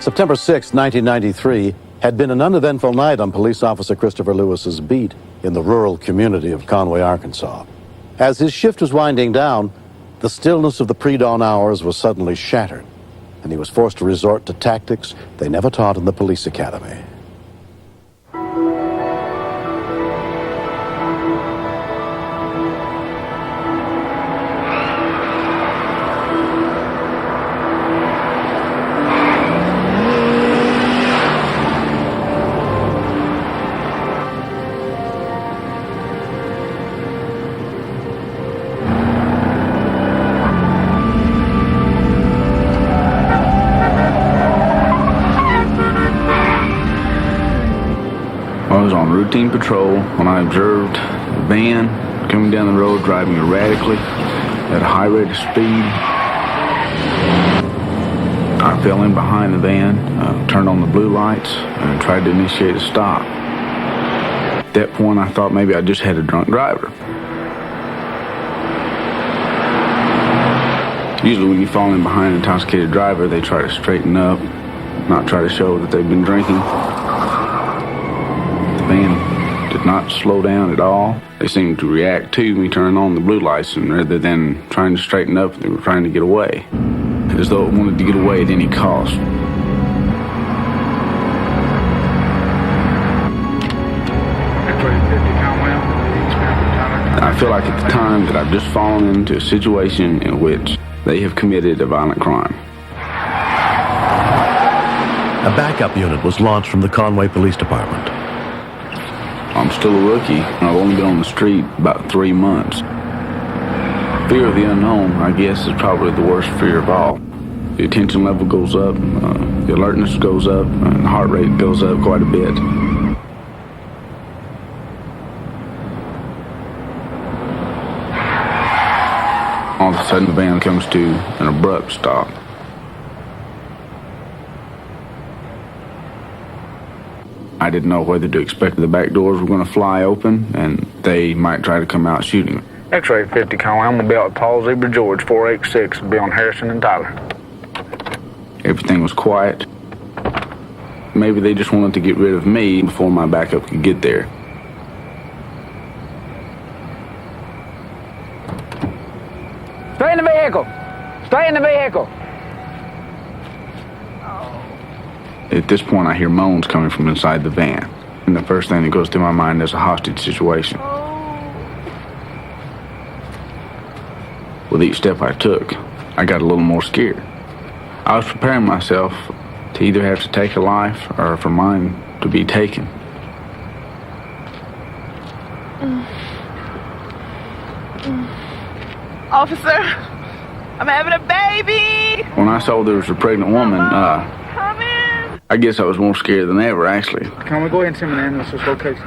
September 6, 1993, had been an uneventful night on police officer Christopher Lewis's beat in the rural community of Conway, Arkansas. As his shift was winding down, the stillness of the pre-dawn hours was suddenly shattered, and he was forced to resort to tactics they never taught in the police academy. I was on routine patrol when I observed a van coming down the road driving erratically at a high rate of speed. I fell in behind the van, turned on the blue lights, and tried to initiate a stop. At that point, I thought maybe I just had a drunk driver. Usually when you fall in behind an intoxicated driver, they try to straighten up, not try to show that they've been drinking. The van did not slow down at all. They seemed to react to me turning on the blue lights, and rather than trying to straighten up, they were trying to get away, as though it wanted to get away at any cost. I feel like at the time that I've just fallen into a situation in which they have committed a violent crime. A backup unit was launched from the Conway Police Department. I'm still a rookie, and I've only been on the street about 3 months. Fear of the unknown, I guess, is probably the worst fear of all. The attention level goes up, the alertness goes up, and the heart rate goes up quite a bit. All of a sudden, the van comes to an abrupt stop. I didn't know whether to expect the back doors were going to fly open and they might try to come out shooting me. X-ray 50 Conway, I'm going to be out with Paul Zebra George, 486, be on Harrison and Tyler. Everything was quiet. Maybe they just wanted to get rid of me before my backup could get there. Stay in the vehicle! Stay in the vehicle! At this point, I hear moans coming from inside the van. And the first thing that goes through my mind is a hostage situation. With each step I took, I got a little more scared. I was preparing myself to either have to take a life or for mine to be taken. Officer, I'm having a baby! When I saw there was a pregnant woman, Come in! I guess I was more scared than ever, actually. Can we go ahead and send an ambulance to this location?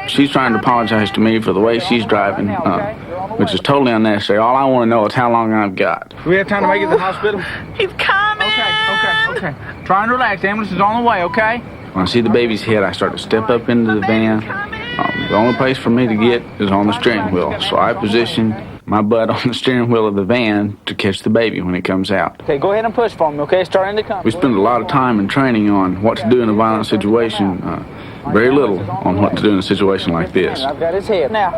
She's trying to apologize to me for the way she's driving, which is totally unnecessary. All I want to know is how long I've got. Do we have time to make it to the hospital? He's coming! Okay. Try and relax. The ambulance is on the way, okay? When I see the baby's head, I start to step up into the van. The only place for me to get is on the steering wheel, so I position my butt on the steering wheel of the van to catch the baby when it comes out. Okay, go ahead and push for me, okay? It's starting to come. We spend a lot of time in training on what to do in a violent situation, very little on what to do in a situation like this. I've got his head. Now.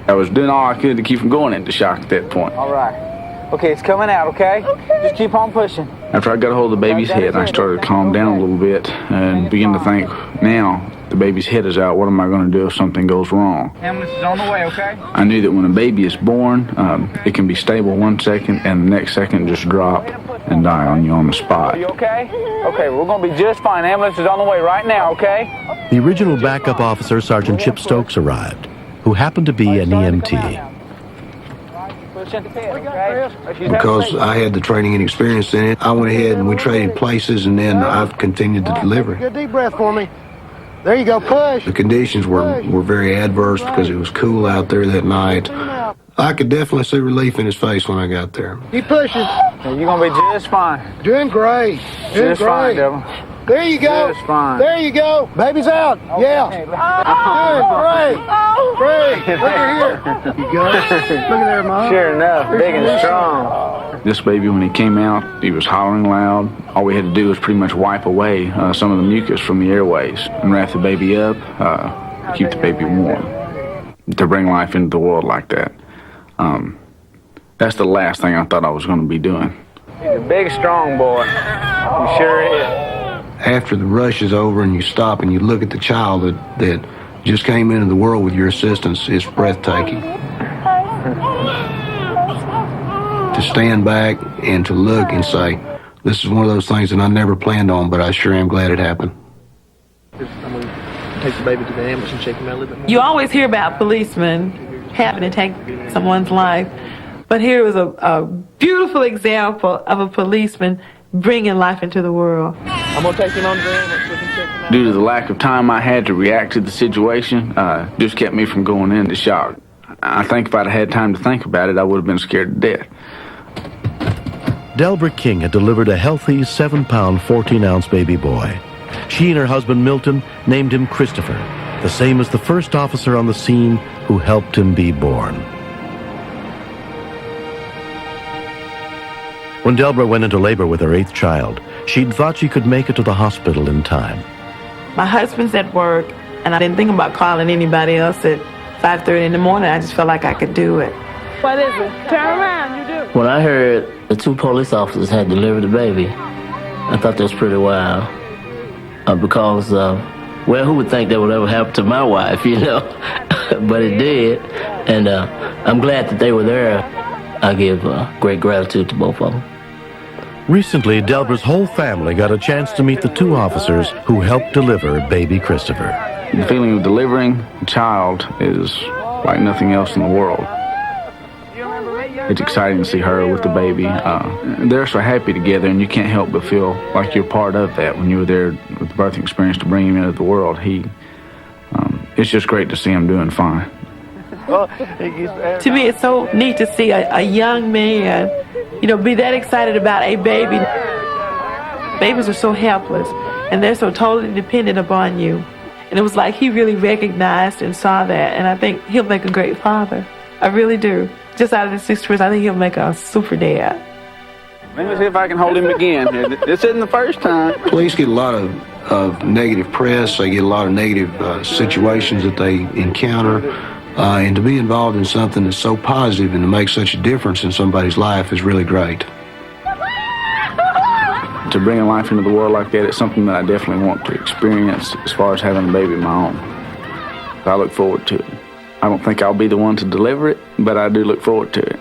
I was doing all I could to keep from going into shock at that point. All right. Okay, it's coming out, okay? Just keep on pushing. After I got a hold of the baby's head, I started to calm down a little bit and begin to think, now the baby's head is out, what am I going to do if something goes wrong? Ambulance is on the way, okay? I knew that when a baby is born, it can be stable 1 second and the next second just drop and die on you on the spot. Are you okay? Okay, we're going to be just fine. Ambulance is on the way right now, okay? The original backup officer, Sergeant Chip Stokes, arrived, who happened to be an EMT. Because I had the training and experience in it, I went ahead and we traded places, and then I've continued the delivery. Good deep breath for me. There you go, push. The conditions were very adverse because it was cool out there that night. I could definitely see relief in his face when I got there. Keep pushing. You're going to be just fine. Doing great. Doing Just fine, great. Devil. There you go. Just fine. There you go. Baby's out. Yeah. Good. Great. Great. Look at here. You go. Look at there, Mom. Sure enough, big and strong. This baby, when he came out, he was hollering loud. All we had to do was pretty much wipe away some of the mucus from the airways and wrap the baby up, keep the baby warm. To bring life into the world like that, that's the last thing I thought I was going to be doing. He's a big, strong boy. He sure is. After the rush is over and you stop and you look at the child that just came into the world with your assistance, it's breathtaking. To stand back and to look and say, this is one of those things that I never planned on, but I sure am glad it happened. I'm going to take the baby to the ambulance and check him out a little bit more. You always hear about policemen having to take someone's life, but here was a beautiful example of a policeman bringing life into the world. I'm going to take him on the ambulance. We can check him out. Due to the lack of time I had to react to the situation, just kept me from going into shock. I think if I'd had time to think about it, I would have been scared to death. Delbert King had delivered a healthy 7-pound, 14-ounce baby boy. She and her husband Milton named him Christopher, the same as the first officer on the scene who helped him be born. When Delbert went into labor with her 8th child, she'd thought she could make it to the hospital in time. My husband's at work, and I didn't think about calling anybody else at 5:30 in the morning. I just felt like I could do it. What is it? Turn around, you do. When I heard the 2 police officers had delivered the baby, I thought that was pretty wild. Because, well, who would think that would ever happen to my wife, you know? But it did, and I'm glad that they were there. I give great gratitude to both of them. Recently, Delbert's whole family got a chance to meet the 2 officers who helped deliver baby Christopher. The feeling of delivering a child is like nothing else in the world. It's exciting to see her with the baby. They're so happy together, and you can't help but feel like you're part of that when you were there with the birthing experience to bring him into the world. It's just great to see him doing fine. To me, it's so neat to see a young man, be that excited about a baby. Babies are so helpless, and they're so totally dependent upon you. And it was like he really recognized and saw that, and I think he'll make a great father. I really do. Just out of this experience, I think he'll make a super dad. Let me see if I can hold him again. This isn't the first time. Police get a lot of negative press. They get a lot of negative situations that they encounter. And to be involved in something that's so positive and to make such a difference in somebody's life is really great. To bring a life into the world like that is something that I definitely want to experience as far as having a baby of my own. I look forward to it. I don't think I'll be the one to deliver it, but I do look forward to it.